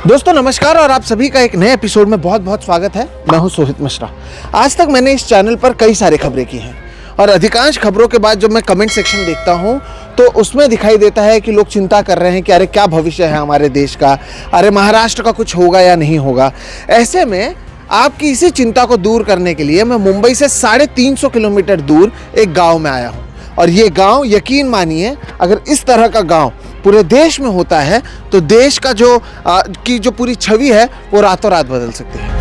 दोस्तों नमस्कार और आप सभी का एक नए एपिसोड में बहुत बहुत स्वागत है। मैं हूं सोहित मिश्रा। आज तक मैंने इस चैनल पर कई सारी खबरें की हैं और अधिकांश खबरों के बाद जब मैं कमेंट सेक्शन देखता हूं तो उसमें दिखाई देता है कि लोग चिंता कर रहे हैं कि अरे क्या भविष्य है हमारे देश का, अरे महाराष्ट्र का कुछ होगा या नहीं होगा। ऐसे में आपकी इसी चिंता को दूर करने के लिए मैं मुंबई से 350 किलोमीटर दूर एक गाँव में आया हूँ और ये गाँव यकीन मानिए अगर इस तरह का गाँव पूरे देश में होता है तो देश का जो पूरी छवि है वो रातों रात बदल सकती है।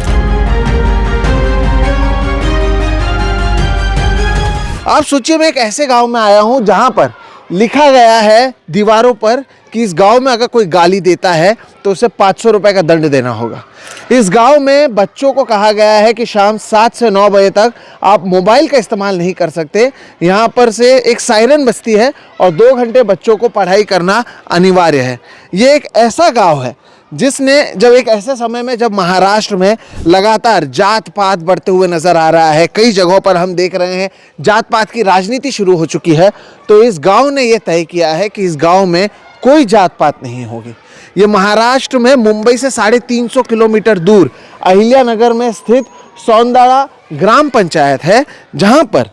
आप सोचिए मैं एक ऐसे गांव में आया हूं जहां पर लिखा गया है दीवारों पर कि इस गांव में अगर कोई गाली देता है तो उसे 500 रुपए का दंड देना होगा। इस गांव में बच्चों को कहा गया है कि शाम 7 से 9 बजे तक आप मोबाइल का इस्तेमाल नहीं कर सकते। यहाँ पर से एक सायरन बजती है और 2 घंटे बच्चों को पढ़ाई करना अनिवार्य है। ये एक ऐसा गांव है जिसने जब एक ऐसे समय में जब महाराष्ट्र में लगातार जात पात बढ़ते हुए नज़र आ रहा है, कई जगहों पर हम देख रहे हैं जात पात की राजनीति शुरू हो चुकी है, तो इस गांव ने यह तय किया है कि इस गांव में कोई जात पात नहीं होगी। ये महाराष्ट्र में मुंबई से 350 किलोमीटर दूर अहिल्यानगर में स्थित सौंदाड़ा ग्राम पंचायत है, जहां पर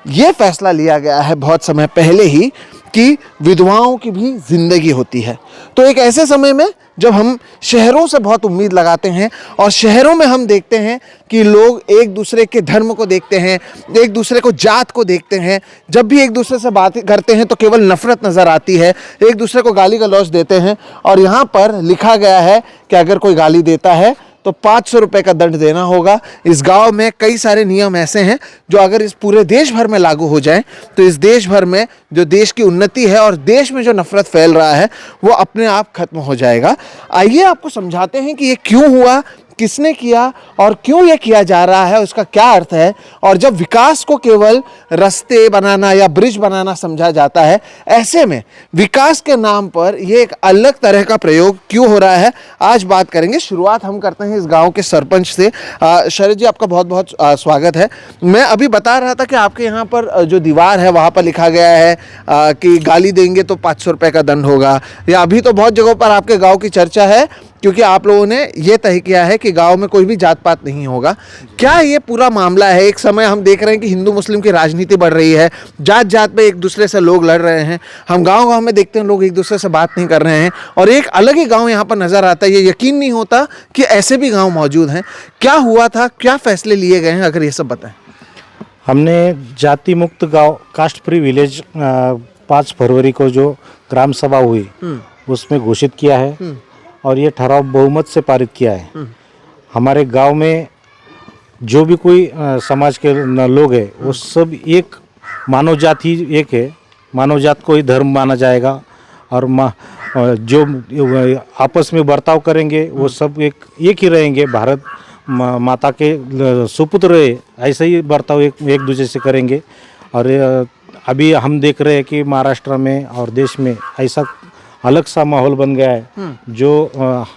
यह फैसला लिया गया है बहुत समय पहले ही कि विधवाओं की भी जिंदगी होती है। तो एक ऐसे समय में जब हम शहरों से बहुत उम्मीद लगाते हैं और शहरों में हम देखते हैं कि लोग एक दूसरे के धर्म को देखते हैं, एक दूसरे को जात को देखते हैं, जब भी एक दूसरे से बात करते हैं तो केवल नफरत नज़र आती है, एक दूसरे को गाली गलौज देते हैं और यहाँ पर लिखा गया है कि अगर कोई गाली देता है तो 500 रुपये का दंड देना होगा। इस गांव में कई सारे नियम ऐसे हैं जो अगर इस पूरे देश भर में लागू हो जाएं तो इस देश भर में जो देश की उन्नति है और देश में जो नफरत फैल रहा है वो अपने आप खत्म हो जाएगा। आइए आपको समझाते हैं कि ये क्यों हुआ, किसने किया और क्यों ये किया जा रहा है, उसका क्या अर्थ है। और जब विकास को केवल रास्ते बनाना या ब्रिज बनाना समझा जाता है, ऐसे में विकास के नाम पर ये एक अलग तरह का प्रयोग क्यों हो रहा है, आज बात करेंगे। शुरुआत हम करते हैं इस गांव के सरपंच से। शरद जी, आपका बहुत बहुत स्वागत है। मैं अभी बता रहा था कि आपके यहाँ पर जो दीवार है वहाँ पर लिखा गया है कि गाली देंगे तो 500 रुपये का दंड होगा, या अभी तो बहुत जगहों पर आपके गाँव की चर्चा है क्योंकि आप लोगों ने ये तय किया है कि गांव में कोई भी जात पात नहीं होगा। क्या ये पूरा मामला है? एक समय हम देख रहे हैं कि हिंदू मुस्लिम की राजनीति बढ़ रही है, जात जात पे एक दूसरे से लोग लड़ रहे हैं, हम गांव-गांव में देखते हैं लोग एक दूसरे से बात नहीं कर रहे हैं और एक अलग ही गांव यहाँ पर नज़र आता है। ये यकीन नहीं होता कि ऐसे भी गाँव मौजूद हैं। क्या हुआ था, क्या फैसले लिए गए हैं, अगर ये सब बताएं। हमने जाति मुक्त गांव कास्ट फ्री विलेज 5 फरवरी को जो ग्राम सभा हुई उसमें घोषित किया है और ये ठराव बहुमत से पारित किया है। हमारे गांव में जो भी कोई समाज के लोग हैं वो सब एक मानव जात ही एक है, मानव जात को ही धर्म माना जाएगा और जो आपस में बर्ताव करेंगे वो सब एक ही रहेंगे। भारत माता के सुपुत्र रहे ऐसे ही बर्ताव एक दूसरे से करेंगे। और अभी हम देख रहे हैं कि महाराष्ट्र में और देश में ऐसा अलग सा माहौल बन गया है जो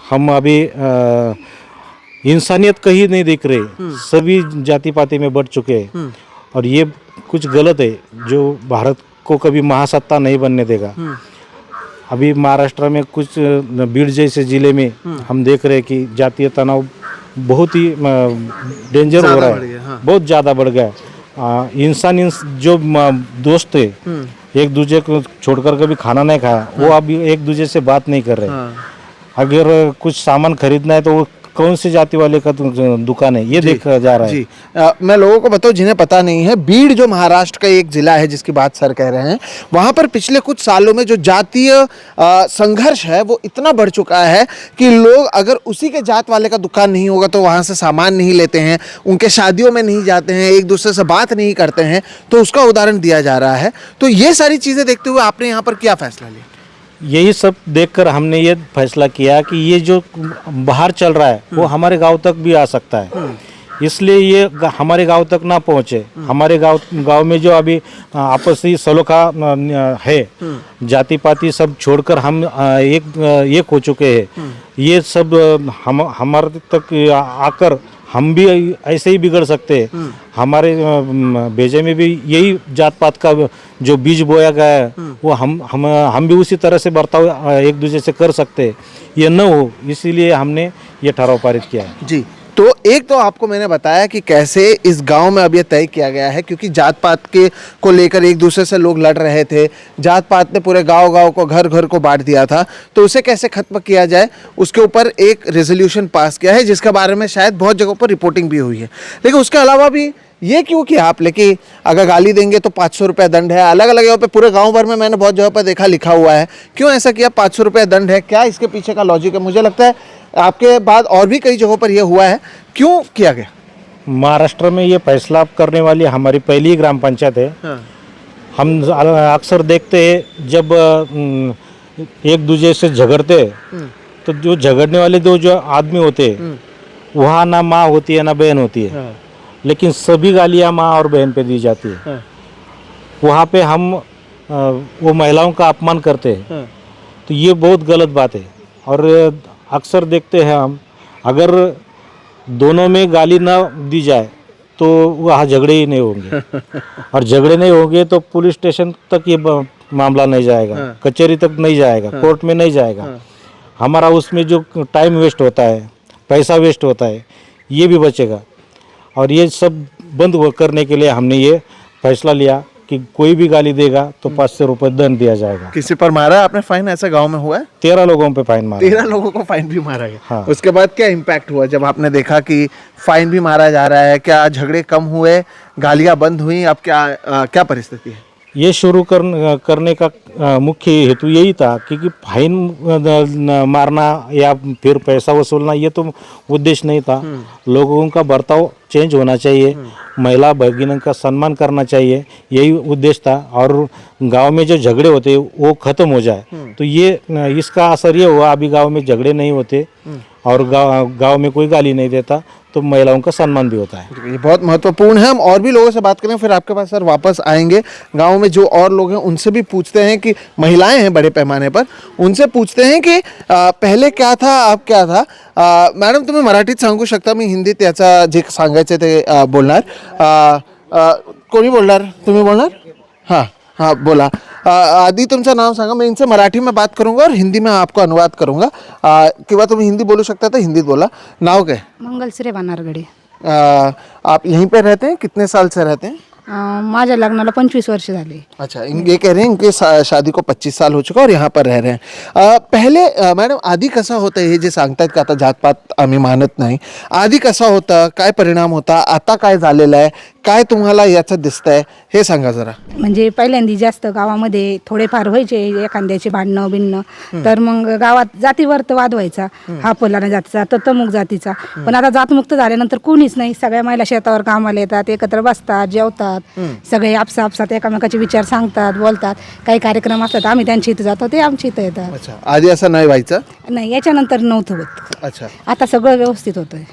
हम अभी इंसानियत कहीं नहीं देख रहे, सभी जाति पाति में बढ़ चुके हैं और ये कुछ गलत है जो भारत को कभी महासत्ता नहीं बनने देगा। अभी महाराष्ट्र में कुछ बीड़ जैसे ज़िले में हम देख रहे हैं कि जातीय तनाव बहुत ही डेंजर हो रहा है, बहुत ज़्यादा बढ़ गया है। इंसान जो दोस्त है एक दूसरे को छोड़कर कभी खाना नहीं खाया, वो अभी एक दूसरे से बात नहीं कर रहे। अगर कुछ सामान खरीदना है तो वो कौन सी जाति वाले का दुकान है ये देखा जा रहा है। जी मैं लोगों को बताऊं जिन्हें पता नहीं है, बीड़ जो महाराष्ट्र का एक जिला है जिसकी बात सर कह रहे हैं, वहाँ पर पिछले कुछ सालों में जो जातीय संघर्ष है वो इतना बढ़ चुका है कि लोग अगर उसी के जात वाले का दुकान नहीं होगा तो वहाँ से सामान नहीं लेते हैं, उनके शादियों में नहीं जाते हैं, एक दूसरे से बात नहीं करते हैं। तो उसका उदाहरण दिया जा रहा है। तो ये सारी चीज़ें देखते हुए आपने यहाँ पर क्या फैसला लिया? यही सब देखकर हमने ये फैसला किया कि ये जो बाहर चल रहा है वो हमारे गांव तक भी आ सकता है, इसलिए ये हमारे गांव तक ना पहुंचे। हमारे गांव में जो अभी आपसी सलोखा है, जाति पाति सब छोड़कर हम एक हो चुके हैं। ये सब हमारे तक आकर हम भी ऐसे ही बिगड़ सकते हैं। हमारे भेजे में भी यही जात पात का जो बीज बोया गया है वो हम भी उसी तरह से बर्ताव एक दूसरे से कर सकते हैं, ये न हो, इसीलिए हमने ये ठराव पारित किया है। जी, तो एक तो आपको मैंने बताया कि कैसे इस गांव में अब ये तय किया गया है, क्योंकि जात पात के को लेकर एक दूसरे से लोग लड़ रहे थे, जात पात ने पूरे गांव को घर घर को बांट दिया था, तो उसे कैसे खत्म किया जाए उसके ऊपर एक रेजोल्यूशन पास किया है, जिसके बारे में शायद बहुत जगहों पर रिपोर्टिंग भी हुई है। लेकिन उसके अलावा भी ये क्यों किया आपने कि अगर गाली देंगे तो 500 रुपये दंड है, अलग अलग जगह पे पूरे गांव भर में मैंने बहुत जगह पर देखा लिखा हुआ है, क्यों ऐसा किया? 500 रुपये दंड है, क्या इसके पीछे का लॉजिक है? मुझे लगता है आपके बाद और भी कई जगहों पर यह हुआ है, क्यों किया गया? महाराष्ट्र में ये फैसला करने वाली हमारी पहली ग्राम पंचायत है। हाँ। हम अक्सर देखते हैं जब एक दूसरे से झगड़ते तो जो झगड़ने वाले दो जो आदमी होते वहाँ ना माँ होती है ना बहन होती है, लेकिन सभी गालियाँ माँ और बहन पे दी जाती है। वहाँ पे हम वो महिलाओं का अपमान करते हैं, तो ये बहुत गलत बात है। और अक्सर देखते हैं हम, अगर दोनों में गाली ना दी जाए तो वहाँ झगड़े ही नहीं होंगे और झगड़े नहीं होंगे तो पुलिस स्टेशन तक ये मामला नहीं जाएगा, कचहरी तक नहीं जाएगा, कोर्ट में नहीं जाएगा। हमारा उसमें जो टाइम वेस्ट होता है, पैसा वेस्ट होता है, ये भी बचेगा। और ये सब बंद करने के लिए हमने ये फैसला लिया कि कोई भी गाली देगा तो 500 रुपये दंड दिया जाएगा। किसी पर मारा आपने फाइन? ऐसा गांव में हुआ है? 13 लोगों पे फाइन मारा। 13 लोगों को फाइन भी मारा गया। हाँ। उसके बाद क्या इम्पैक्ट हुआ जब आपने देखा कि फाइन भी मारा जा रहा है? क्या झगड़े कम हुए, गालियां बंद हुई? अब क्या परिस्थिति है? ये शुरू करने का मुख्य हेतु यही था क्योंकि फाइन मारना या फिर पैसा वसूलना ये तो उद्देश्य नहीं था। लोगों का बर्ताव चेंज होना चाहिए, महिला भगिनों का सम्मान करना चाहिए, यही उद्देश्य था। और गांव में जो झगड़े होते वो खत्म हो जाए, तो ये इसका असर ये हुआ, अभी गांव में झगड़े नहीं होते और गांव में कोई गाली नहीं देता, तो महिलाओं का सम्मान भी होता है। ये बहुत महत्वपूर्ण है। हम और भी लोगों से बात करें, फिर आपके पास सर वापस आएंगे। गांव में जो और लोग हैं उनसे भी पूछते हैं कि महिलाएं हैं बड़े पैमाने पर, उनसे पूछते हैं कि पहले क्या था अब क्या था। मॅडम तुम्ही मराठीत सांगू शकता, मी हिंदीत याचा जे सांगायचं ते बोलणार। कोणी बोलणार? तुम्ही बोलणार? हाँ हाँ बोला। आदि तुमचं नाव सांगा, मैं इनसे मराठी में बात करूंगा और हिंदी में आपको अनुवाद करूंगा। किंवा तुम्ही हिंदी बोलू शकता तर हिंदीत बोला। नाव काय? मंगलश्री बानारगडे। आप यहीं पे रहते हैं? कितने साल से रहते हैं? माझ्या लग्नाला 25 वर्ष झाली। अच्छा, ये कह रहे हैं इनके शादी को 25 साल हो चुका और यहाँ पर रह रहे हैं। पहले मॅडम आधी कसा होता, हे जे सांगतात की आता जातपात आम्ही मानत नाही, आधी कसा होता, काय परिणाम होता, आता काय झालेलं आहे, काय तुम्हाला याचं दिसतंय हे सांगा जरा। म्हणजे पहिल्यांदा जास्त गावामध्ये थोडेफार व्हायचे एखाद्याचे भांडणं बिणणं, तर मग गावात जातीवर वाद व्हायचा, हा फलाना जातीचा तर तमुक जातीचा। पण आता जातमुक्त झाल्यानंतर कोणीच नाही, सगळ्या महिला शेतावर कामाला येतात, एकत्र बसतात, जेवतात, सगळे आपसात एकामेकाचे विचार सांगतात, बोलतात। काही कार्यक्रम असतात आम्ही त्यांच्या इथं जातो, ते आमच्या इथं येतात। अच्छा, आधी असं नाही व्हायचं? नाही, याच्यानंतर नव्हतं होत। अच्छा, आता सगळं व्यवस्थित होतंय।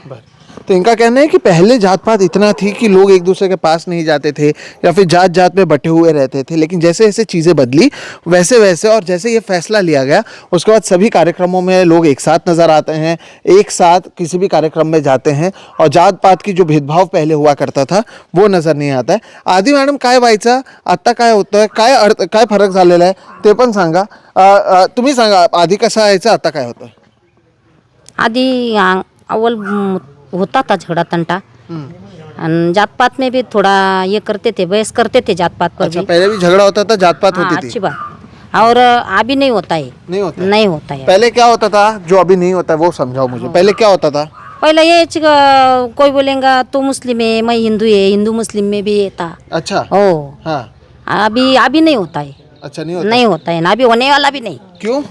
तो इनका कहना है कि पहले जात पात इतना थी कि लोग एक दूसरे के पास नहीं जाते थे या फिर जात जात में बटे हुए रहते थे, लेकिन जैसे जैसे चीज़ें बदली वैसे वैसे और जैसे ये फैसला लिया गया उसके बाद सभी कार्यक्रमों में लोग एक साथ नज़र आते हैं, एक साथ किसी भी कार्यक्रम में जाते हैं और जात पात की जो भेदभाव पहले हुआ करता था वो नज़र नहीं आता है। आधी मॅडम काय व्हायचं, आता काय होतं, काय फरक झालेला आहे ते पण सांगा। तुम्ही सांगा, आधी कसं व्हायचं, आता काय होतं? आधी अव्वल होता था झगड़ा तंटा, और जात पात में भी थोड़ा ये करते थे, बहस करते थे जात पात पर अच्छा, भी। पहले भी झगड़ा होता था, जात पात हाँ, होती थी? अच्छी बात। और अभी नहीं होता है। नहीं होता है? नहीं होता है। पहले क्या होता था जो अभी नहीं होता है वो समझाओ मुझे। पहले क्या होता था? पहले ये कोई बोलेगा तो मुस्लिम है, मैं हिंदू है, हिंदू मुस्लिम में भी ये था। अच्छा, ओ हाँ, अभी नहीं होता है। अच्छा नहीं होता? नहीं होता है ना, अभी होने वाला भी नहीं। क्यों?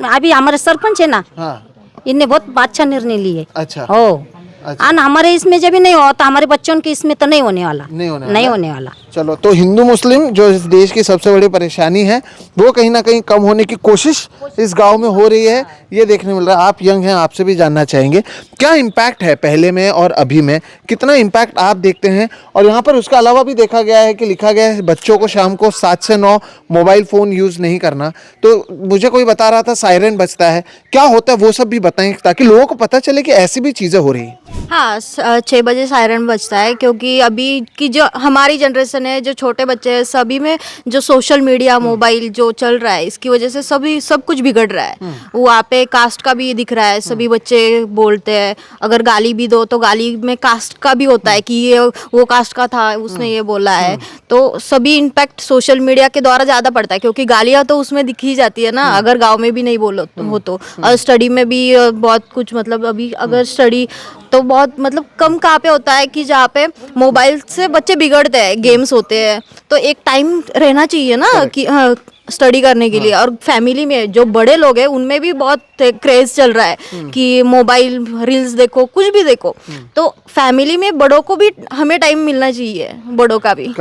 अभी हमारे सरपंच है ना, हाँ, इनने बहुत अच्छा निर्णय लिए। अच्छा, ओ अच्छा, और हमारे इसमें जब भी नहीं होता, हमारे बच्चों के इसमें तो नहीं होने वाला। नहीं होने नहीं वाला। होने वाला। चलो, तो हिंदू मुस्लिम जो इस देश की सबसे बड़ी परेशानी है वो कहीं ना कहीं कम होने की कोशिश इस गांव में हो रही है, ये देखने मिल रहा है। आप यंग हैं, आपसे भी जानना चाहेंगे क्या इम्पैक्ट है पहले में और अभी में, कितना इम्पैक्ट आप देखते हैं? और यहाँ पर उसके अलावा भी देखा गया है कि लिखा गया है बच्चों को शाम को 7 से 9 मोबाइल फ़ोन यूज़ नहीं करना। तो मुझे कोई बता रहा था सायरन बजता है, क्या होता है वो सब भी बताएं ताकि लोगों को पता चले कि ऐसी भी चीज़ें हो रही हैं। हाँ, 6 बजे सायरन बजता है, क्योंकि अभी की जो हमारी जनरेशन जनरेशन है, जो छोटे बच्चे हैं, सभी में जो सोशल मीडिया मोबाइल जो चल रहा है, इसकी वजह से सभी सब कुछ बिगड़ रहा है। वहाँ पे कास्ट का भी दिख रहा है, सभी बच्चे बोलते हैं, अगर गाली भी दो तो गाली में कास्ट का भी होता है कि ये वो कास्ट का था, उसने ये बोला है। तो सभी इम्पैक्ट सोशल मीडिया के द्वारा ज़्यादा पड़ता है, क्योंकि गालियाँ तो उसमें दिख ही जाती है ना, अगर गाँव में भी नहीं बोलो हो तो। और स्टडी में भी बहुत कुछ, मतलब अभी अगर स्टडी तो बहुत मतलब कम कहाँ पे होता है कि जहाँ पे मोबाइल से बच्चे बिगड़ते हैं, गेम्स होते हैं, तो एक टाइम रहना चाहिए ना कि हाँ स्टडी करने के लिए। और फैमिली में जो बड़े लोग हैं उनमें भी बहुत क्रेज चल रहा है कि मोबाइल रील्स देखो, कुछ भी देखो। तो फैमिली में बड़ों को भी हमें टाइम मिलना चाहिए, बड़ों का भी।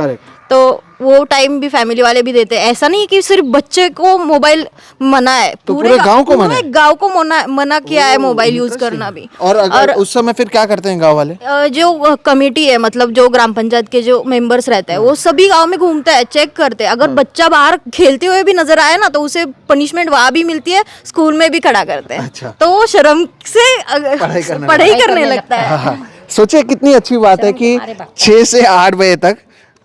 तो वो टाइम भी फैमिली वाले भी देते हैं। ऐसा नहीं कि सिर्फ बच्चे को मोबाइल मना है, तो पूरे गांव को मना है? पूरे गांव को मना किया है मोबाइल यूज करना भी। और अगर उस समय फिर क्या करते हैं गांव वाले? जो कमेटी है, मतलब जो ग्राम पंचायत के जो मेंबर्स रहते हैं, वो सभी गांव में घूमते हैं, चेक करते हैं। अगर बच्चा बाहर खेलते हुए भी नजर आए ना, तो उसे पनिशमेंट वहाँ भी मिलती है, स्कूल में भी खड़ा करते हैं। अच्छा। तो वो शर्म से पढ़ाई करने लगता है। हाँ। सोचिए कितनी अच्छी बात है कि 6 से 8 बजे तक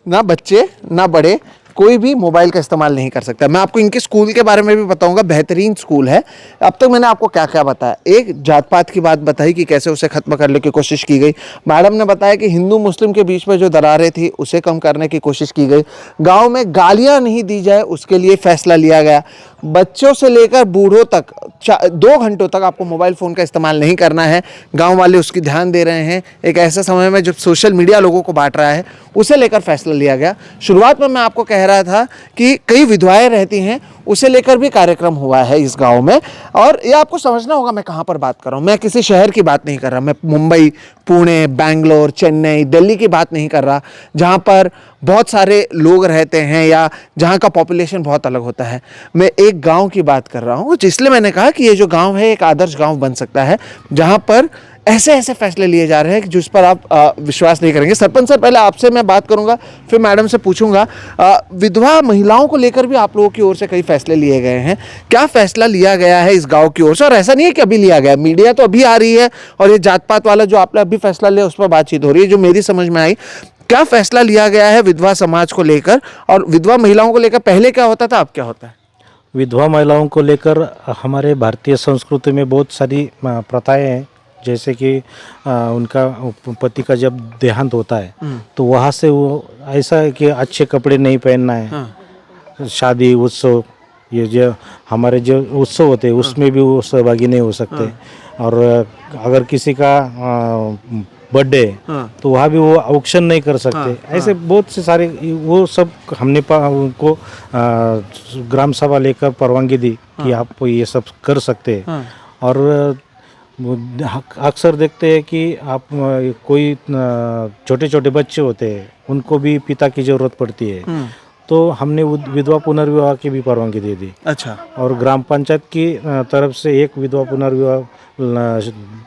ना बच्चे ना बड़े कोई भी मोबाइल का इस्तेमाल नहीं कर सकता। मैं आपको इनके स्कूल के बारे में भी बताऊंगा, बेहतरीन स्कूल है। अब तक मैंने आपको क्या क्या बताया, एक जात पात की बात बताई कि कैसे उसे खत्म करने की कोशिश की गई। मैडम ने बताया कि हिंदू मुस्लिम के बीच में जो दरारें थी उसे कम करने की कोशिश की गई। गांव में गालियां नहीं दी जाए उसके लिए फैसला लिया गया। बच्चों से लेकर बूढ़ों तक 2 घंटों तक आपको मोबाइल फ़ोन का इस्तेमाल नहीं करना है। गांव वाले उसकी ध्यान दे रहे हैं। एक ऐसे समय में जब सोशल मीडिया लोगों को बांट रहा है, उसे लेकर फैसला लिया गया। शुरुआत में मैं आपको कह रहा था कि कई विधवाएं रहती हैं, उसे लेकर भी कार्यक्रम हुआ है इस गांव में। और ये आपको समझना होगा मैं कहाँ पर बात कर रहा हूँ। मैं किसी शहर की बात नहीं कर रहा, मैं मुंबई, पुणे, बेंगलोर, चेन्नई, दिल्ली की बात नहीं कर रहा, जहाँ पर बहुत सारे लोग रहते हैं या जहाँ का पॉपुलेशन बहुत अलग होता है। मैं एक गांव की बात कर रहा हूँ, इसलिए मैंने कहा कि ये जो गांव है एक आदर्श गांव बन सकता है, जहाँ पर ऐसे ऐसे फैसले लिए जा रहे हैं जिस पर आप विश्वास नहीं करेंगे। सरपंच सर, पहले आपसे मैं बात करूंगा, फिर मैडम से पूछूंगा। विधवा महिलाओं को लेकर भी आप लोगों की ओर से कई फैसले लिए गए हैं, क्या फैसला लिया गया है इस गांव की ओर से? और ऐसा नहीं है कि अभी लिया गया, मीडिया तो अभी आ रही है और ये जात पात वाला जो आपने अभी फैसला लिया उस पर बातचीत हो रही है। जो मेरी समझ में आई, क्या फैसला लिया गया है विधवा समाज को लेकर और विधवा महिलाओं को लेकर? पहले क्या होता था, अब क्या होता है? विधवा महिलाओं को लेकर हमारे भारतीय संस्कृति में बहुत सारी प्रथाएं हैं। जैसे कि उनका पति का जब देहांत होता है तो वहाँ से वो ऐसा है कि अच्छे कपड़े नहीं पहनना है। शादी उत्सव, ये जो हमारे जो उत्सव होते हैं उसमें भी वो सहभागी नहीं हो सकते। और अगर किसी का बर्थडे तो वहाँ भी वो ऑक्शन नहीं कर सकते। ऐसे बहुत से सारे वो सब हमने उनको ग्राम सभा लेकर परवानगी दी कि आप ये सब कर सकते हैं। और अक्सर देखते हैं कि आप कोई छोटे छोटे बच्चे होते हैं, उनको भी पिता की ज़रूरत पड़ती है, तो हमने विधवा पुनर्विवाह की भी परवानगी दे दी। अच्छा। और ग्राम पंचायत की तरफ से एक विधवा पुनर्विवाह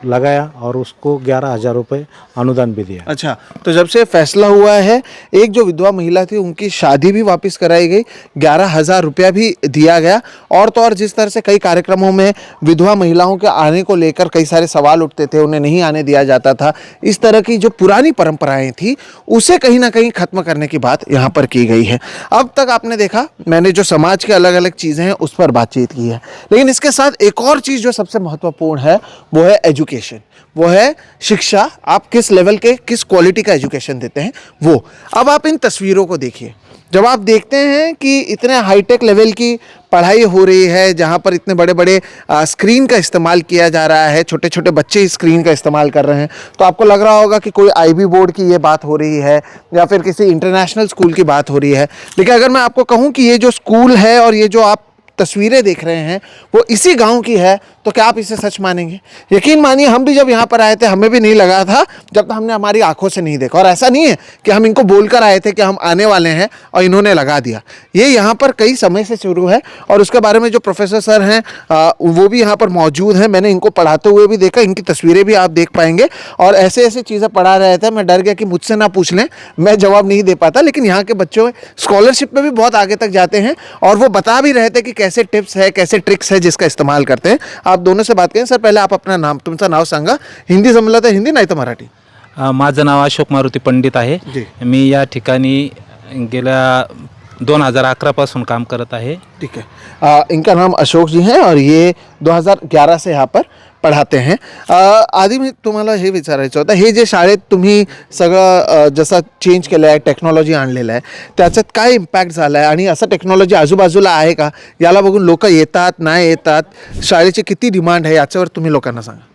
लगाया और उसको 11,000 रुपये अनुदान भी दिया। अच्छा, तो जब से फैसला हुआ है, एक जो विधवा महिला थी उनकी शादी भी वापस कराई गई, 11,000 रुपया भी दिया गया। और तो और जिस तरह से कई कार्यक्रमों में विधवा महिलाओं के आने को लेकर कई सारे सवाल उठते थे, उन्हें नहीं आने दिया जाता था, इस तरह की जो पुरानी परंपराएं थी उसे कहीं ना कहीं खत्म करने की बात यहाँ पर की गई है। अब तक आपने देखा मैंने जो समाज के अलग अलग चीज़ें हैं उस पर बातचीत की है, लेकिन इसके साथ एक और चीज़ जो सबसे महत्वपूर्ण है वो है एजुकेशन, वो है शिक्षा। आप किस लेवल के, किस क्वालिटी का एजुकेशन देते हैं वो। अब आप इन तस्वीरों को देखिए, जब आप देखते हैं कि इतने हाईटेक लेवल की पढ़ाई हो रही है, जहाँ पर इतने बड़े बड़े स्क्रीन का इस्तेमाल किया जा रहा है, छोटे छोटे बच्चे इस स्क्रीन का इस्तेमाल कर रहे हैं, तो आपको लग रहा होगा कि कोई आईबी बोर्ड की ये बात हो रही है या फिर किसी इंटरनेशनल स्कूल की बात हो रही है। लेकिन अगर मैं आपको कहूँ कि ये जो स्कूल है और ये जो आप तस्वीरें देख रहे हैं वो इसी गांव की है, तो क्या आप इसे सच मानेंगे? यकीन मानिए, हम भी जब यहाँ पर आए थे हमें भी नहीं लगा था जब तक हमने हमारी आंखों से नहीं देखा। और ऐसा नहीं है कि हम इनको बोलकर आए थे कि हम आने वाले हैं और इन्होंने लगा दिया। ये यहाँ पर कई समय से शुरू है और उसके बारे में जो प्रोफेसर सर हैं वो भी यहाँ पर मौजूद हैं। मैंने इनको पढ़ाते हुए भी देखा, इनकी तस्वीरें भी आप देख पाएंगे। और ऐसे ऐसे चीज़ें पढ़ा रहे थे, मैं डर गया कि मुझसे ना पूछ लें, मैं जवाब नहीं दे पाता। लेकिन यहाँ के बच्चों स्कॉलरशिप में भी बहुत आगे तक जाते हैं और वो बता भी रहे थे कि कैसे टिप्स है, कैसे ट्रिक्स है जिसका इस्तेमाल करते हैं। आप दोनों से बात करें। सर, पहले आप अपना नाम, तुमचं नाव सांगा. हिंदी जमलं तर हिंदी, नाही तर मराठी. माझं नाव अशोक मारुती पंडित आहे. मी या ठिकाणी गेल्या 2011 पासून काम करत आहे. ठीक है. इनका नाम अशोक जी हैं और ये 2011 से यहाँ पर पढ़ाते हैं. आधी मी तुम्हाला हे विचारायचं होतं, हे जे शाळेत तुम्ही सगळं जसं चेंज केलं आहे, टेक्नॉलॉजी आणलेलं आहे, त्याच्यात काय इम्पॅक्ट झाला आहे आणि असं टेक्नॉलॉजी आजूबाजूला आहे का? याला बघून लोक येतात नाही येतात, शाळेची किती डिमांड आहे याच्यावर तुम्ही लोकांना सांगा.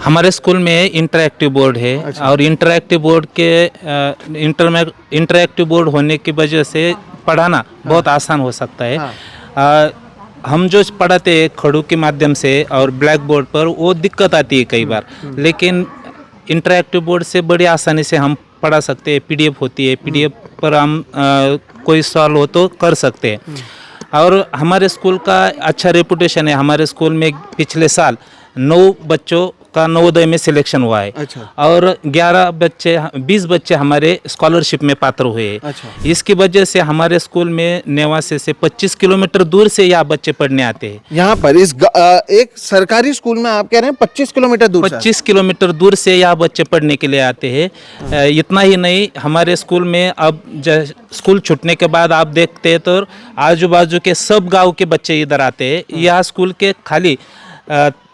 हमारे स्कूल में इंटरैक्टिव बोर्ड है. और इंटरैक्टिव बोर्ड के इंटरैक्टिव बोर्ड होने की वजह से पढ़ाना बहुत आसान हो सकता है. हम जो पढ़ाते हैं खड़ू के माध्यम से और ब्लैक बोर्ड पर वो दिक्कत आती है कई बार, लेकिन इंटरैक्टिव बोर्ड से बड़ी आसानी से हम पढ़ा सकते हैं. पीडीएफ होती है, पीडीएफ पर हम कोई सवाल हो तो कर सकते हैं. और हमारे स्कूल का अच्छा रेपुटेशन है. हमारे स्कूल में पिछले साल 9 बच्चों का नवोदय में सिलेक्शन हुआ है. अच्छा. और 20 बच्चे हमारे स्कॉलरशिप में पात्र हुए हैं. अच्छा. इसकी वजह से हमारे स्कूल में नेवासे से 25 किलोमीटर दूर से यहाँ बच्चे पढ़ने आते हैं. यहाँ पर इस एक सरकारी स्कूल में आप कह रहे हैं 25 किलोमीटर दूर से 25 किलोमीटर दूर से यहाँ बच्चे पढ़ने के लिए आते हैं. इतना ही नहीं, हमारे स्कूल में अब स्कूल छूटने के बाद आप देखते हैं तो आजू बाजू के सब गांव के बच्चे इधर आते हैं. यहाँ स्कूल के खाली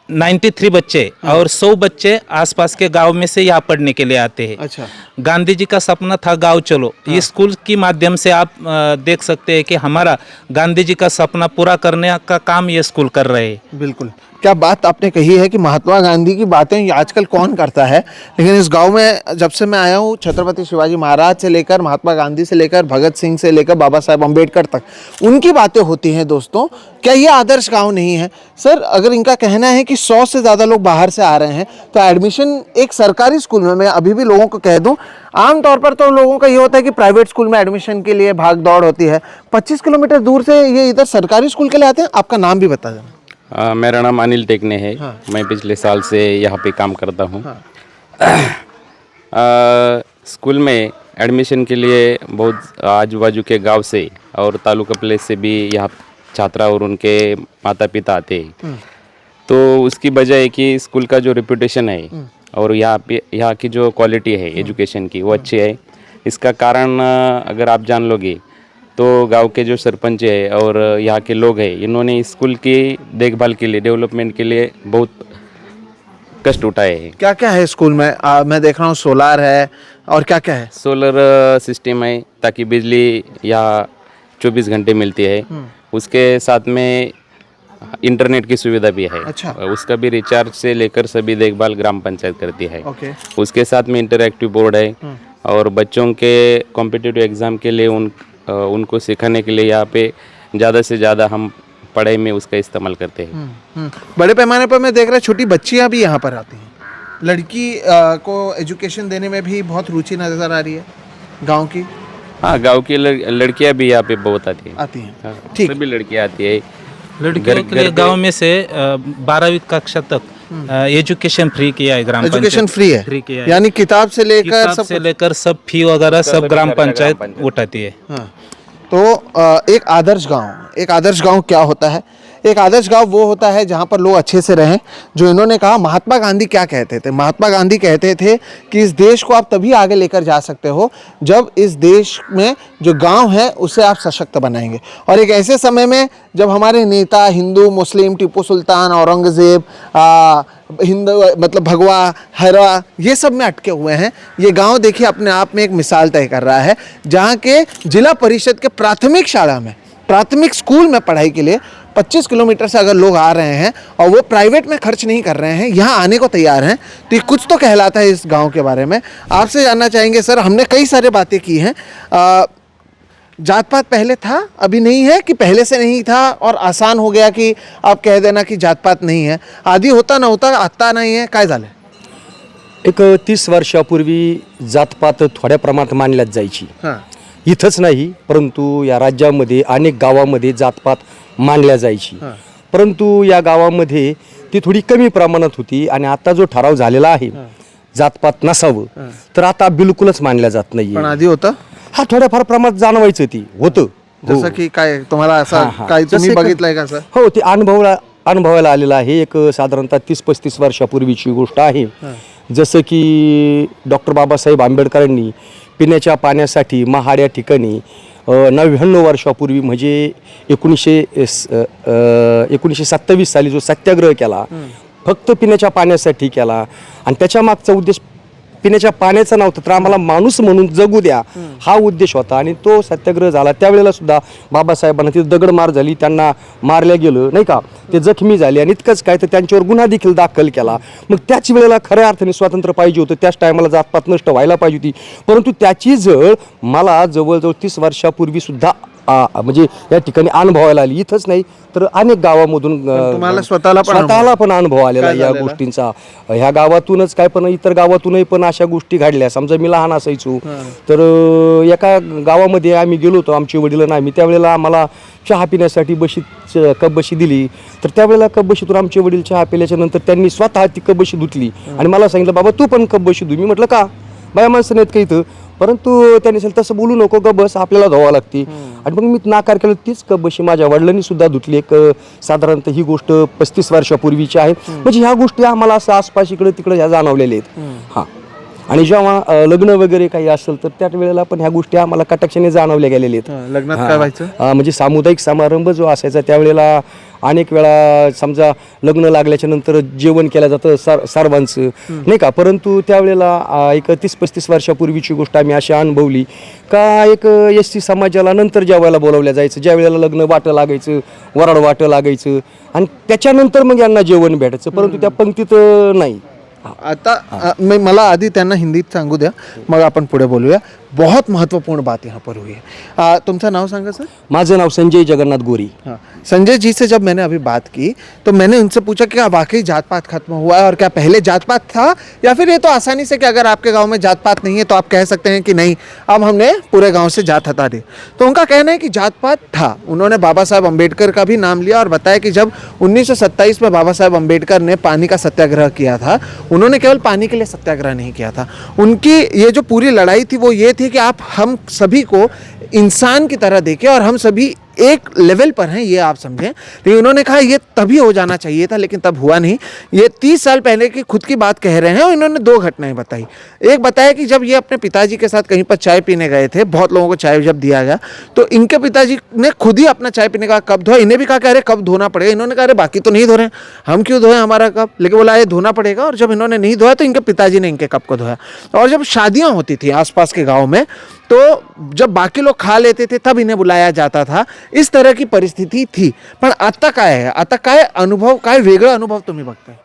93 बच्चे और 100 बच्चे आसपास के गांव में से यहाँ पढ़ने के लिए आते हैं. अच्छा. गांधी जी का सपना था गांव चलो. इस स्कूल की माध्यम से आप देख सकते हैं कि हमारा गांधी जी का सपना पूरा करने का काम ये स्कूल कर रहे हैं. बिल्कुल. क्या बात आपने कही है कि महात्मा गांधी की बातें आजकल कौन करता है, लेकिन इस गांव में जब से मैं आया हूँ, छत्रपति शिवाजी महाराज से लेकर महात्मा गांधी से लेकर भगत सिंह से लेकर बाबा साहेब अम्बेडकर तक उनकी बातें होती हैं. दोस्तों, क्या ये आदर्श गांव नहीं है? सर, अगर इनका कहना है कि 100 से ज़्यादा लोग बाहर से आ रहे हैं, तो एडमिशन एक सरकारी स्कूल में, मैं अभी भी लोगों को कह दूं, आमतौर पर तो लोगों का ये होता है कि प्राइवेट स्कूल में एडमिशन के लिए भाग दौड़ होती है. 25 किलोमीटर दूर से ये इधर सरकारी स्कूल के लिए आते हैं. आपका नाम भी बता देना. मेरा नाम अनिल टेकने है. मैं पिछले साल से यहाँ पे काम करता हूँ. स्कूल में एडमिशन के लिए बहुत आजू बाजू के गांव से और तालुका प्लेस से भी यहाँ छात्रा और उनके माता पिता आते हैं. तो उसकी वजह है कि स्कूल का जो रेपुटेशन है और यहाँ की जो क्वालिटी है एजुकेशन की वो अच्छी है. इसका कारण अगर आप जान लोगे तो गांव के जो सरपंच है और यहाँ के लोग हैं, इन्होंने स्कूल की देखभाल के लिए, डेवलपमेंट के लिए बहुत कष्ट उठाए हैं. क्या क्या है स्कूल में? मैं देख रहा हूँ सोलार है और क्या क्या है? सोलर सिस्टम है ताकि बिजली यहाँ 24 घंटे मिलती है. उसके साथ में इंटरनेट की सुविधा भी है. अच्छा. उसका भी रिचार्ज से लेकर सभी देखभाल ग्राम पंचायत करती है. ओके. उसके साथ में इंटरैक्टिव बोर्ड है और बच्चों के कॉम्पिटिटिव एग्ज़ाम के लिए उनको सिखाने के लिए यहाँ पे ज़्यादा से ज़्यादा हम पढ़ाई में उसका इस्तेमाल करते हैं. बड़े पैमाने पर मैं देख रहा छोटी बच्चियाँ भी यहाँ पर आती हैं. लड़की को एजुकेशन देने में भी बहुत रुचि नज़र आ रही है गांव की. हाँ, गांव की लड़कियाँ भी यहाँ पे बहुत आती हैं. आती हैं. हाँ, ठीक. सभी लड़कियाँ आती है. लड़कियों के लिए गांव में से 12वीं कक्षा तक एजुकेशन फ्री किया है ग्राम पंचायत. एजुकेशन फ्री है, फ्री किया है. यानी किताब से लेकर किताब सब से लेकर सब फी वगैरह सब ग्राम पंचायत उठाती है. हाँ. तो एक आदर्श गांव क्या होता है? एक आदर्श गांव वो होता है जहाँ पर लोग अच्छे से रहें. जो इन्होंने कहा, महात्मा गांधी क्या कहते थे? महात्मा गांधी कहते थे कि इस देश को आप तभी आगे लेकर जा सकते हो जब इस देश में जो गांव है उसे आप सशक्त बनाएंगे. और एक ऐसे समय में जब हमारे नेता हिंदू मुस्लिम, टीपू सुल्तान, औरंगज़ेब, हिंदू मतलब भगवा, हरा, ये सब में अटके हुए हैं, ये गांव देखिए अपने आप में एक मिसाल तय कर रहा है. जहाँ के जिला परिषद के प्राथमिक शाला में, प्राथमिक स्कूल में पढ़ाई के लिए 25 किलोमीटर से अगर लोग आ रहे हैं और वो प्राइवेट में खर्च नहीं कर रहे हैं, यहाँ आने को तैयार हैं, तो ये कुछ तो कहलाता है इस गांव के बारे में. आपसे जानना चाहेंगे सर, हमने कई सारे बातें की हैं. जात पात पहले था, अभी नहीं है, कि पहले से नहीं था और आसान हो गया कि आप कह देना कि जात पात नाही है? आधी होता नव्हता, आता नाही आहे, काय झालं? एक 30 वर्षापूर्वी जातपात थोड्या प्रमाणात मानल्यात जायची. हां. इथंच नाही, परंतु या राज्यामध्ये अनेक गावामध्ये जातपात मानल्या जायची. परंतु या गावामध्ये ती थोडी कमी प्रमाणात होती आणि आता जो ठराव झालेला आहे जातपात नसावं, तर आता बिलकुलच मानल्या जात नाही. पण आधी होतं? हा, थोड्याफार प्रमाणात जाणवायचं ती होतं. जसं की काय तुम्हाला असं काय तुम्ही बघितलंय का सर? हो, ते अनुभवायला आलेलं आहे. एक साधारणतः 30-35 वर्षापूर्वीची गोष्ट आहे. जसं की डॉक्टर बाबासाहेब आंबेडकरांनी पिण्याच्या पाण्यासाठी महाड या ठिकाणी 99 वर्षापूर्वी म्हणजे 1927 साली जो सत्याग्रह केला, फक्त पिण्याच्या पाण्यासाठी केला आणि त्याच्या मागचा उद्देश पिण्याच्या पाण्याचं नव्हतं तर आम्हाला माणूस म्हणून जगू द्या हा उद्देश होता. आणि तो सत्याग्रह झाला त्यावेळेला सुद्धा बाबासाहेबांना तिथे दगडमार झाली, त्यांना मारल्या गेलं नाही का, ते जखमी झाले आणि इतकंच काय तर त्यांच्यावर गुन्हा देखील दाखल केला. मग त्याच वेळेला खऱ्या अर्थाने स्वातंत्र्य पाहिजे होतं, त्याच टायमाला जातपात नष्ट व्हायला पाहिजे होती. परंतु त्याची झळ मला जवळजवळ 30 वर्षापूर्वी सुद्धा म्हणजे या ठिकाणी अनुभवायला आली. इथंच नाही तर अनेक गावामधून तुम्हाला स्वतःला पण अनुभव आलेला काय या झालेला? गोष्टींचा. ह्या गावातूनच काय पण इतर गावातूनही पण अशा गोष्टी घडल्या. समजा मी लहान असायचो तर एका गावामध्ये आम्ही गेलो होतो, आमचे वडील आम्ही त्यावेळेला आम्हाला चहा पिण्यासाठी कप बशी दिली. तर त्यावेळेला कप बशीतून आमचे वडील चहा पिल्याच्या नंतर त्यांनी स्वतः ती कप बशी धुतली आणि मला सांगितलं, बाबा तू पण कप बशी धु. मी म्हटलं का, बाया माणसं नाहीत का इथं? परंतु त्यांनी सांगितलं तसं बोलू नको, ग बस आपल्याला धुवावं लागते. आणि मग मी नाकार केलं. तीच कप बशी माझ्या वडिलांनी सुद्धा धुतली. एक साधारणतः ही गोष्ट 35 वर्षापूर्वीची आहे. म्हणजे ह्या गोष्टी आम्हाला असं आसपास इकडे तिकडे ह्या जाणवलेल्या आहेत. हां, आणि जेव्हा लग्न वगैरे काही असेल तर त्या वेळेला पण ह्या गोष्टी आम्हाला कटाक्षाने जाणवल्या गेलेल्या आहेत. लग्नात काय व्हायचं? म्हणजे सामुदायिक समारंभ जो असायचा त्यावेळेला अनेक वेळा समजा लग्न लागल्याच्या नंतर जेवण केलं जातं सर्वांचं नाही का. परंतु त्यावेळेला एक 30-35 वर्षापूर्वीची गोष्ट आम्ही अशी अनुभवली का एक SC समाजाला नंतर जेवायला बोलावल्या जायचं. ज्या वेळेला लग्न वाटं लागायचं, वराड वाटं लागायचं आणि त्याच्यानंतर मग यांना जेवण भेटायचं, परंतु त्या पंक्तीत नाही. आता मला आधी त्यांना हिंदीत सांगू द्या, मग आपण पुढे बोलूया. बहुत महत्वपूर्ण बात यहाँ पर हुई है. तुमचं नाव सांगा सर. माझं नाव संजय जगन्नाथ गोरी. हाँ, संजय जी से जब मैंने अभी बात की तो मैंने उनसे पूछा कि क्या वाकई जात पात खत्म हुआ है और क्या पहले जात पात था, या फिर ये तो आसानी से कि अगर आपके गांव में जात पात नहीं है तो आप कह सकते हैं कि नहीं अब हमने पूरे गांव से जात हटा दी. तो उनका कहना है कि जात पात था. उन्होंने बाबा साहब अम्बेडकर का भी नाम लिया और बताया कि जब 1927 में बाबा साहब अम्बेडकर ने पानी का सत्याग्रह किया था, उन्होंने केवल पानी के लिए सत्याग्रह नहीं किया था. उनकी ये जो पूरी लड़ाई थी वो ये थी कि आप हम सभी को इंसान की तरह देखें और हम सभी एक लेवल पर हैं, ये आप समझें. लेकिन उन्होंने कहा ये तभी हो जाना चाहिए था, लेकिन तब हुआ नहीं. ये 30 साल पहले की खुद की बात कह रहे हैं और इन्होंने 2 घटनाएं बताई. एक बताया कि जब ये अपने पिताजी के साथ कहीं पर चाय पीने गए थे, बहुत लोगों को चाय जब दिया गया तो इनके पिताजी ने खुद ही अपना चाय पीने का कप धोया. इन्हें भी कहा कि अरे कप धोना पड़ेगा. इन्होंने कहा अरे बाकी तो नहीं धो रहे, हम क्यों धोए हमारा कप, लेकिन बोला ये धोना पड़ेगा. और जब इन्होंने नहीं धोया तो इनके पिताजी ने इनके कप को धोया. और जब शादियाँ होती थी आसपास के गाँव में तो जब बाकी लोग खा लेते थे तब इन्हें बुलाया जाता था. इस तरह की परिस्थिती थी. पण आता काय आहे, आता काय अनुभव, काय वेगळा अनुभव तुम्ही बघताय?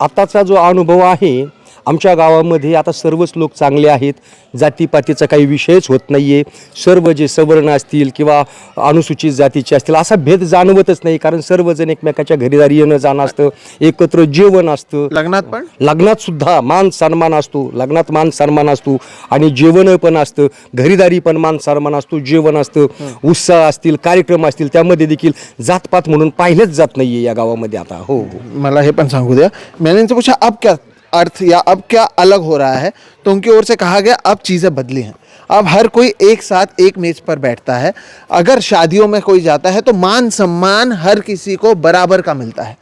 आताचा जो अनुभव आहे आमच्या गावामध्ये आता सर्वच लोक चांगले आहेत. जातीपातीचा काही विषयच होत नाही आहे. सर्व जे सवर्ण असतील किंवा अनुसूचित जातीचे असतील असा भेद जाणवतच नाही, कारण सर्वजण एकमेकाच्या घरीदारी येणं जाणं असतं, एकत्र जेवण असतं. लग्नात सुद्धा मान सन्मान असतो, लग्नात मान सन्मान असतो आणि जेवण पण असतं, घरीदारी पण मान सन्मान असतो, जेवण असतं, उत्साह असतील, कार्यक्रम असतील, त्यामध्ये देखील जातपात म्हणून पाहिलेच जात नाहीये या गावामध्ये आता. हो, मला हे पण सांगू द्या. मैंने इनसे पूछा अब क्या अर्थ या अब क्या अलग हो रहा है, तो उनकी ओर से कहा गया अब चीज़ें बदली हैं. अब हर कोई एक साथ एक मेज पर बैठता है. अगर शादियों में कोई जाता है तो मान सम्मान हर किसी को बराबर का मिलता है.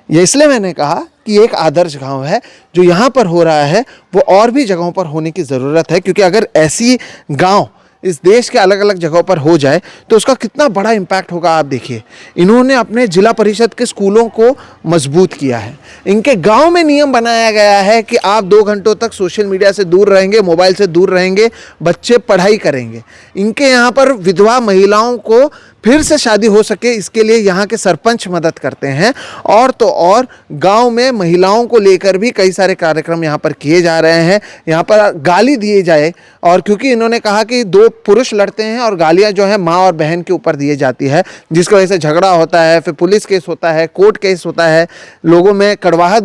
ये इसलिए मैंने कहा कि एक आदर्श गांव है जो यहाँ पर हो रहा है वो और भी जगहों पर होने की ज़रूरत है, क्योंकि अगर ऐसी गांव इस देश के अलग अलग जगहों पर हो जाए तो उसका कितना बड़ा इम्पैक्ट होगा. आप देखिए, इन्होंने अपने जिला परिषद के स्कूलों को मजबूत किया है. इनके गांव में नियम बनाया गया है कि आप 2 घंटों तक सोशल मीडिया से दूर रहेंगे, मोबाइल से दूर रहेंगे, बच्चे पढ़ाई करेंगे. इनके यहाँ पर विधवा महिलाओं को फिर से शादी हो सके इसके लिए यहाँ के सरपंच मदद करते हैं. और तो और गांव में महिलाओं को लेकर भी कई सारे कार्यक्रम यहाँ पर किए जा रहे हैं. यहाँ पर गाली दिए जाए, और क्योंकि इन्होंने कहा कि 2 पुरुष लड़ते हैं और गालियाँ जो है माँ और बहन के ऊपर दिए जाती है, जिसकी वजह से झगड़ा होता है, फिर पुलिस केस होता है, कोर्ट केस होता है, लोगों में कड़वाहट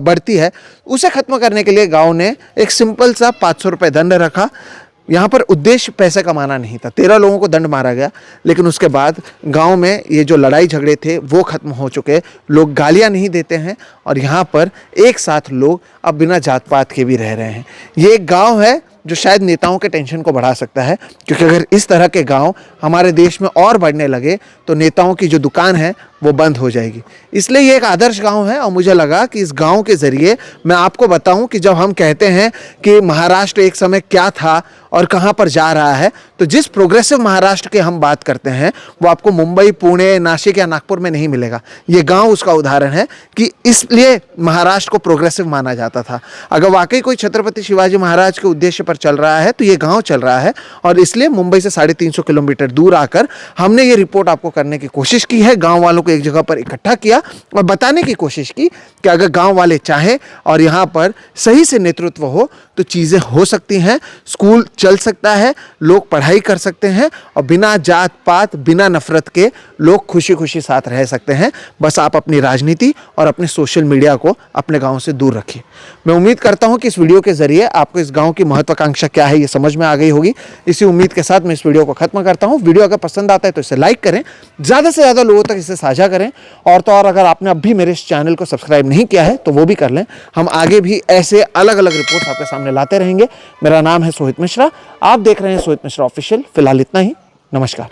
बढ़ती है. उसे ख़त्म करने के लिए गाँव ने एक सिंपल सा 500 रुपये दंड रखा. यहाँ पर उद्देश्य पैसे कमाना नहीं था. 13 लोगों को दंड मारा गया, लेकिन उसके बाद गांव में ये जो लड़ाई झगड़े थे वो ख़त्म हो चुके. लोग गालियाँ नहीं देते हैं और यहाँ पर एक साथ लोग अब बिना जात पात के भी रह रहे हैं. ये एक गांव है जो शायद नेताओं के टेंशन को बढ़ा सकता है, क्योंकि अगर इस तरह के गांव हमारे देश में और बढ़ने लगे तो नेताओं की जो दुकान है वो बंद हो जाएगी। इसलिए ये एक आदर्श गांव है और मुझे लगा कि इस गांव के ज़रिए मैं आपको बताऊं कि जब हम कहते हैं कि महाराष्ट्र एक समय क्या था और कहां पर जा रहा है, तो जिस प्रोग्रेसिव महाराष्ट्र की हम बात करते हैं वो आपको मुंबई, पुणे, नासिक या नागपुर में नहीं मिलेगा। ये गांव उसका उदाहरण है कि इसलिए महाराष्ट्र को प्रोग्रेसिव माना जाता था। अगर वाकई कोई छत्रपति शिवाजी महाराज के उद्देश्य पर चल रहा है तो ये गांव चल रहा है, और इसलिए मुंबई से 350 किलोमीटर दूर आकर हमने ये रिपोर्ट आपको करने की कोशिश की है। गांव वालों को एक जगह पर इकट्ठा किया और बताने की कोशिश की कि अगर गांव वाले चाहें और यहाँ पर सही से नेतृत्व हो तो चीज़ें हो सकती हैं, स्कूल चल सकता है, लोग पढ़ाई कर सकते हैं और बिना जात पात, बिना नफरत के लोग खुशी खुशी साथ रह सकते हैं। बस आप अपनी राजनीति और अपने सोशल मीडिया को अपने गांव से दूर रखिए। मैं उम्मीद करता हूं कि इस वीडियो के जरिए आपको इस गांव की महत्वाकांक्षा क्या है ये समझ में आ गई होगी। इसी उम्मीद के साथ मैं इस वीडियो को खत्म करता हूं। वीडियो अगर पसंद आता है तो इसे लाइक करें, ज़्यादा से ज़्यादा लोगों तक इसे साझा करें, और तो और अगर आपने अभी मेरे इस चैनल को सब्सक्राइब नहीं किया है तो वो भी कर लें। हम आगे भी ऐसे अलग अलग रिपोर्ट्स आपके सामने लाते रहेंगे। मेरा नाम है सोहित मिश्रा, आप देख रहे हैं सोहित मिश्रा ऑफिशियल। फिलहाल इतना ही, नमस्कार।